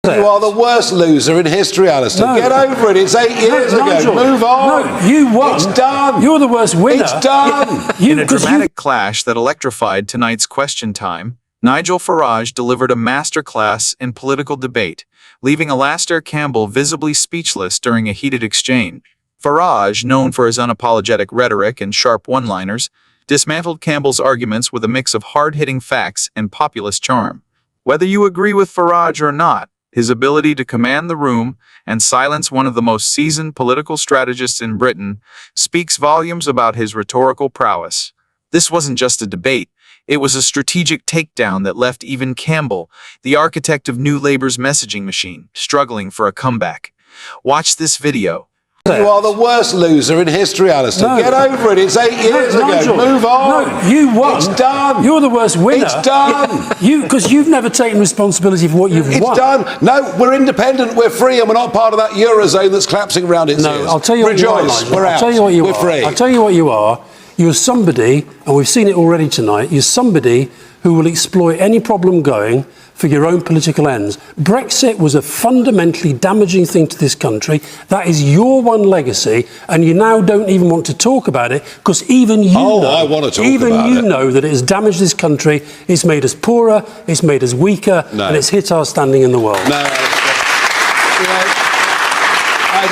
You are the worst loser in history, Alastair. No. Get over it. It's 8 years ago. Nigel, Move on. No, you won. It's done. You're the worst winner. It's done. In a dramatic clash that electrified tonight's question time, Nigel Farage delivered a masterclass in political debate, leaving Alastair Campbell visibly speechless during a heated exchange. Farage, known for his unapologetic rhetoric and sharp one-liners, dismantled Campbell's arguments with a mix of hard-hitting facts and populist charm. Whether you agree with Farage or not, his ability to command the room and silence one of the most seasoned political strategists in Britain speaks volumes about his rhetorical prowess. This wasn't just a debate. It was a strategic takedown that left even Campbell, the architect of New Labour's messaging machine, struggling for a comeback. Watch this video. You are the worst loser in history, Alastair. No. Get over it. It's 8 years Nigel, ago. Move on. No, you won. It's done. You're the worst winner. It's done. Because you've never taken responsibility for what you've won. It's done. No, we're independent. We're free, and we're not part of that eurozone that's collapsing around its ears. I'll tell you what you are, Rejoice. Nigel. We're out. I'll tell you what you we're are. free. I'll tell you what you are. You're somebody, and we've seen it already tonight, you're somebody who will exploit any problem going for your own political ends. Brexit was a fundamentally damaging thing to this country. That is your one legacy, and you now don't even want to talk about it because even you know, I want to talk even about you it. know that it has damaged this country. It's made us poorer, it's made us weaker, and it's hit our standing in the world. No, as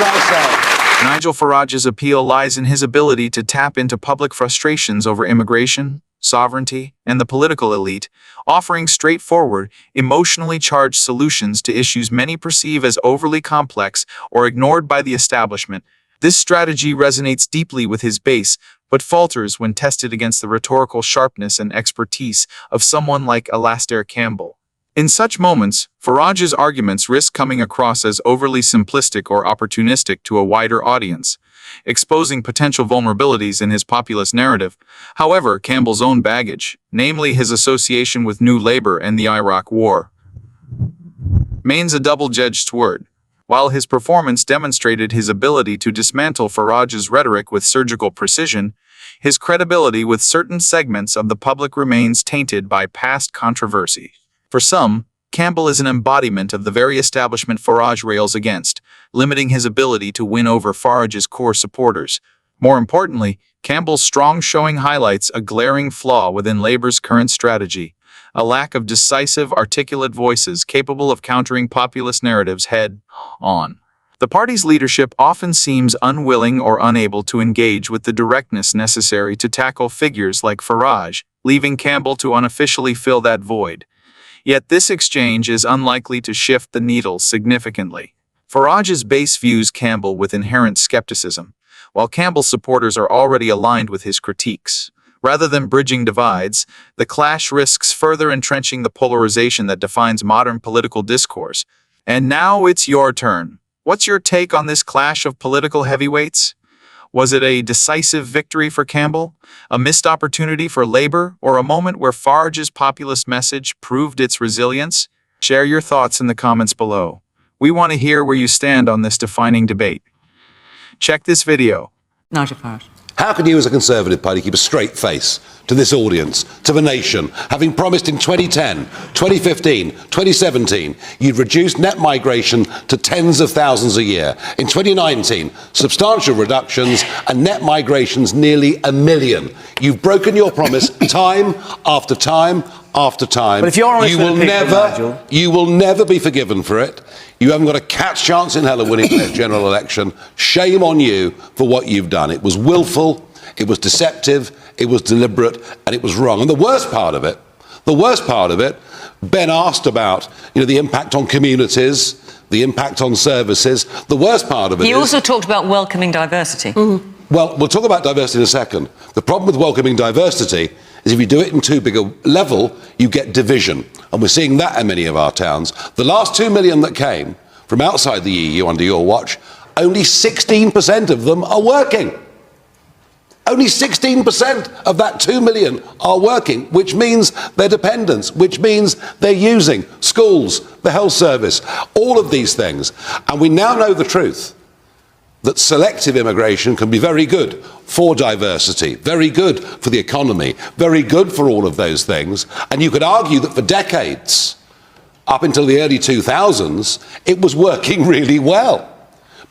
I say. Nigel Farage's appeal lies in his ability to tap into public frustrations over immigration, sovereignty, and the political elite, offering straightforward, emotionally charged solutions to issues many perceive as overly complex or ignored by the establishment. This strategy resonates deeply with his base, but falters when tested against the rhetorical sharpness and expertise of someone like Alastair Campbell. In such moments, Farage's arguments risk coming across as overly simplistic or opportunistic to a wider audience, exposing potential vulnerabilities in his populist narrative. However, Campbell's own baggage, namely his association with New Labour and the Iraq War, remains a double-edged sword. While his performance demonstrated his ability to dismantle Farage's rhetoric with surgical precision, his credibility with certain segments of the public remains tainted by past controversy. For some, Campbell is an embodiment of the very establishment Farage rails against, limiting his ability to win over Farage's core supporters. More importantly, Campbell's strong showing highlights a glaring flaw within Labour's current strategy: a lack of decisive, articulate voices capable of countering populist narratives head-on. The party's leadership often seems unwilling or unable to engage with the directness necessary to tackle figures like Farage, leaving Campbell to unofficially fill that void. Yet this exchange is unlikely to shift the needle significantly. Farage's base views Campbell with inherent skepticism, while Campbell's supporters are already aligned with his critiques. Rather than bridging divides, the clash risks further entrenching the polarization that defines modern political discourse. And now it's your turn. What's your take on this clash of political heavyweights? Was it a decisive victory for Campbell, a missed opportunity for Labour, or a moment where Farage's populist message proved its resilience? Share your thoughts in the comments below. We want to hear where you stand on this defining debate. Check this video. Nigel Farage. How can you as a Conservative Party keep a straight face to this audience, to the nation, having promised in 2010, 2015, 2017, you'd reduce net migration to tens of thousands a year. In 2019, substantial reductions and net migrations nearly 1 million. You've broken your promise time after time after time. But if you're honest with the people, Nigel, you will never be forgiven for it. You haven't got a cat's chance in hell of winning the general election. Shame on you for what you've done. It was willful, it was deceptive, it was deliberate, and it was wrong. And the worst part of it, Ben asked about, the impact on communities, the impact on services. The worst part of it He also talked about welcoming diversity. Well, we'll talk about diversity in a second. The problem with welcoming diversity is if you do it in too big a level, you get division. And we're seeing that in many of our towns. The last 2 million that came from outside the EU under your watch, only 16% of them are working. Only 16% of that 2 million are working, which means they're dependents, which means they're using schools, the health service, all of these things. And we now know the truth, that selective immigration can be very good for diversity, very good for the economy, very good for all of those things. And you could argue that for decades, up until the early 2000s, it was working really well.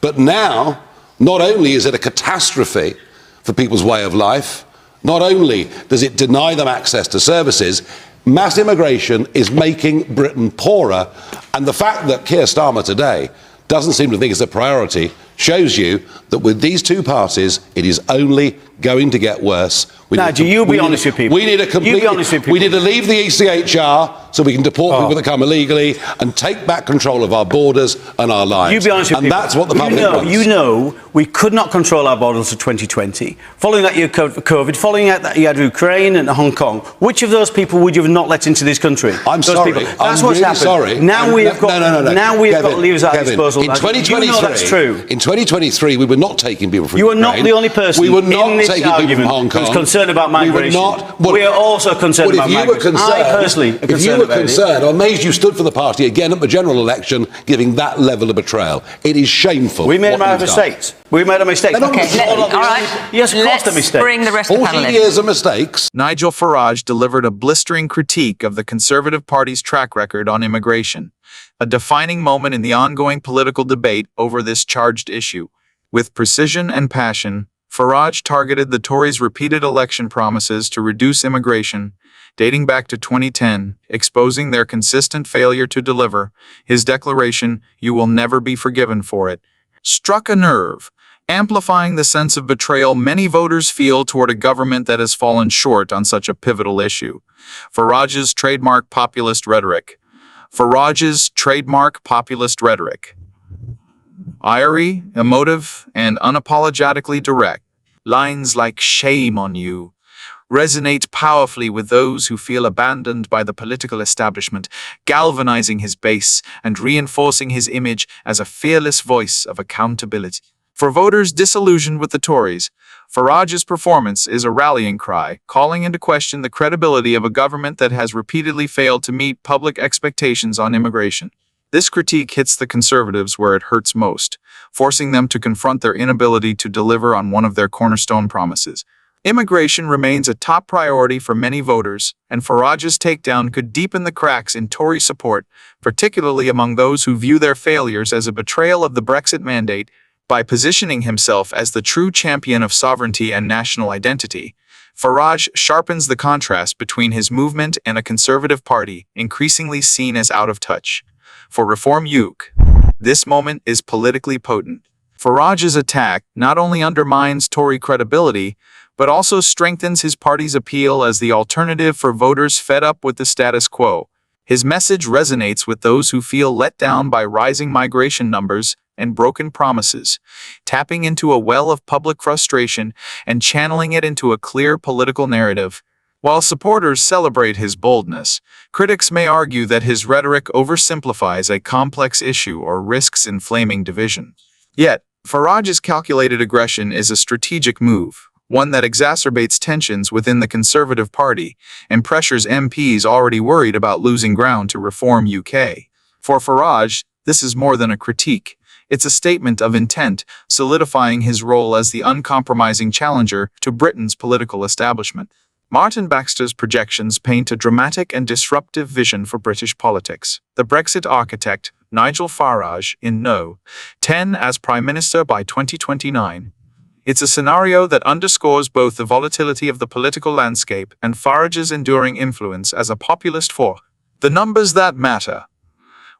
But now, not only is it a catastrophe for people's way of life, not only does it deny them access to services, mass immigration is making Britain poorer. And the fact that Keir Starmer today doesn't seem to think it's a priority shows you that with these two parties, it is only going to get worse. Nigel, you be honest with people. We need a complete. You be honest with people. We need to leave the ECHR so we can deport people that come illegally and take back control of our borders and our lives. You be honest with and people. That's what the public wants. You know, we could not control our borders for 2020. Following that, you had COVID. Following that, you had Ukraine and Hong Kong. Which of those people would you have not let into this country? I'm those sorry. People. That's I'm what's really happened. sorry. Now we have got. No. Now we have got leaders at our Kevin, disposal. In 2023, you know that's true. In 2023, we were not taking people from You are Ukraine. not the only person We were not in this taking people from argument Hong Kong. who's concerned about migration. We are also concerned about migration. I personally am if you were concerned, I'm amazed you stood for the party again at the general election, giving that level of betrayal. It is shameful. We made a mistake. We made a mistake. All right. Yes, of course, the mistake. Bring the rest of the panel 14 in. years of mistakes. Nigel Farage delivered a blistering critique of the Conservative Party's track record on immigration, a defining moment in the ongoing political debate over this charged issue. With precision and passion, Farage targeted the Tories' repeated election promises to reduce immigration, dating back to 2010, exposing their consistent failure to deliver. His declaration, "You will never be forgiven for it," struck a nerve, amplifying the sense of betrayal many voters feel toward a government that has fallen short on such a pivotal issue. Farage's trademark populist rhetoric. Fiery, emotive, and unapologetically direct. Lines like "shame on you" resonate powerfully with those who feel abandoned by the political establishment, galvanizing his base and reinforcing his image as a fearless voice of accountability. For voters disillusioned with the Tories, Farage's performance is a rallying cry, calling into question the credibility of a government that has repeatedly failed to meet public expectations on immigration. This critique hits the Conservatives where it hurts most, forcing them to confront their inability to deliver on one of their cornerstone promises. Immigration remains a top priority for many voters, and Farage's takedown could deepen the cracks in Tory support, particularly among those who view their failures as a betrayal of the Brexit mandate. By positioning himself as the true champion of sovereignty and national identity, Farage sharpens the contrast between his movement and a Conservative Party increasingly seen as out of touch. For Reform UK, this moment is politically potent. Farage's attack not only undermines Tory credibility, but also strengthens his party's appeal as the alternative for voters fed up with the status quo. His message resonates with those who feel let down by rising migration numbers and broken promises, tapping into a well of public frustration and channeling it into a clear political narrative. While supporters celebrate his boldness, critics may argue that his rhetoric oversimplifies a complex issue or risks inflaming division. Yet, Farage's calculated aggression is a strategic move, one that exacerbates tensions within the Conservative Party and pressures MPs already worried about losing ground to Reform UK. For Farage, this is more than a critique. It's a statement of intent, solidifying his role as the uncompromising challenger to Britain's political establishment. Martin Baxter's projections paint a dramatic and disruptive vision for British politics. The Brexit architect, Nigel Farage, in No. 10 as Prime Minister by 2029. It's a scenario that underscores both the volatility of the political landscape and Farage's enduring influence as a populist force. The numbers that matter.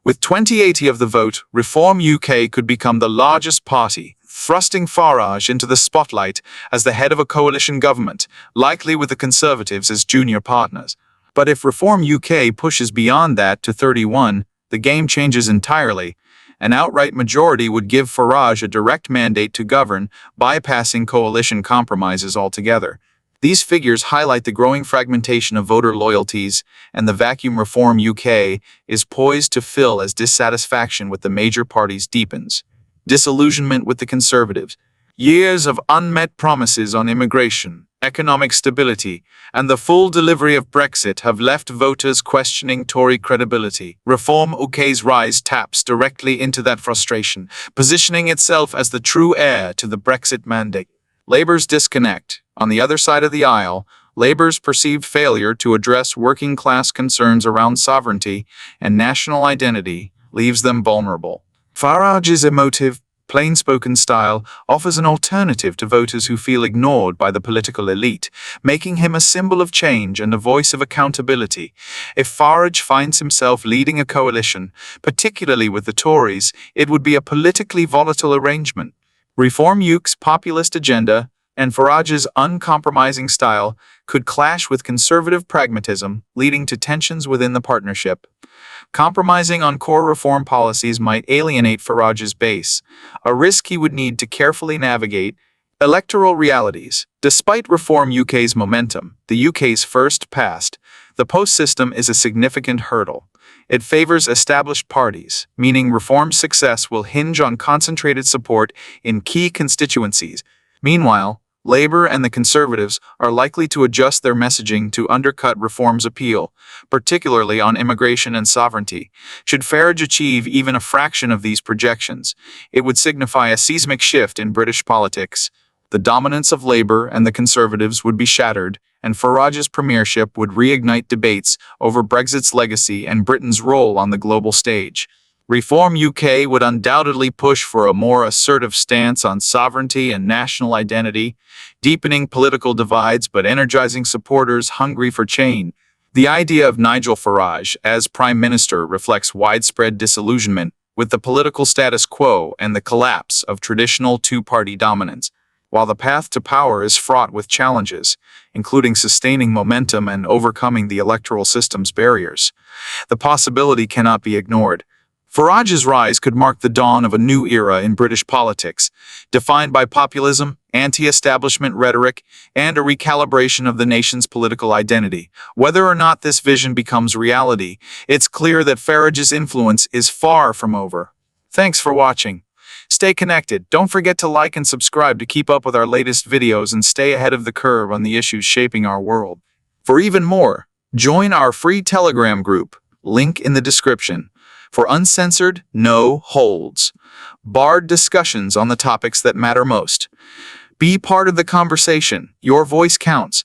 With 2080 of the vote, Reform UK could become the largest party, thrusting Farage into the spotlight as the head of a coalition government, likely with the Conservatives as junior partners. But if Reform UK pushes beyond that to 31, the game changes entirely. An outright majority would give Farage a direct mandate to govern, bypassing coalition compromises altogether. These figures highlight the growing fragmentation of voter loyalties, and the vacuum Reform UK is poised to fill as dissatisfaction with the major parties deepens. Disillusionment with the Conservatives. Years of unmet promises on immigration, economic stability, and the full delivery of Brexit have left voters questioning Tory credibility. Reform UK's rise taps directly into that frustration, positioning itself as the true heir to the Brexit mandate. Labour's disconnect, on the other side of the aisle, Labour's perceived failure to address working-class concerns around sovereignty and national identity leaves them vulnerable. Farage's emotive, plain-spoken style offers an alternative to voters who feel ignored by the political elite, making him a symbol of change and a voice of accountability. If Farage finds himself leading a coalition, particularly with the Tories, it would be a politically volatile arrangement. Reform UK's populist agenda and Farage's uncompromising style could clash with conservative pragmatism, leading to tensions within the partnership. Compromising on core reform policies might alienate Farage's base, a risk he would need to carefully navigate. Electoral realities. Despite Reform UK's momentum, the UK's first past, the post system is a significant hurdle. It favors established parties, meaning Reform's success will hinge on concentrated support in key constituencies. Meanwhile, Labour and the Conservatives are likely to adjust their messaging to undercut Reform's appeal, particularly on immigration and sovereignty. Should Farage achieve even a fraction of these projections, it would signify a seismic shift in British politics. The dominance of Labour and the Conservatives would be shattered, and Farage's premiership would reignite debates over Brexit's legacy and Britain's role on the global stage. Reform UK would undoubtedly push for a more assertive stance on sovereignty and national identity, deepening political divides but energizing supporters hungry for change. The idea of Nigel Farage as Prime Minister reflects widespread disillusionment with the political status quo and the collapse of traditional two-party dominance. While the path to power is fraught with challenges, including sustaining momentum and overcoming the electoral system's barriers, the possibility cannot be ignored. Farage's rise could mark the dawn of a new era in British politics, defined by populism, anti-establishment rhetoric, and a recalibration of the nation's political identity. Whether or not this vision becomes reality, it's clear that Farage's influence is far from over. Thanks for watching. Stay connected. Don't forget to like and subscribe to keep up with our latest videos and stay ahead of the curve on the issues shaping our world. For even more, join our free Telegram group, link in the description, for uncensored, no-holds, barred discussions on the topics that matter most. Be part of the conversation. Your voice counts.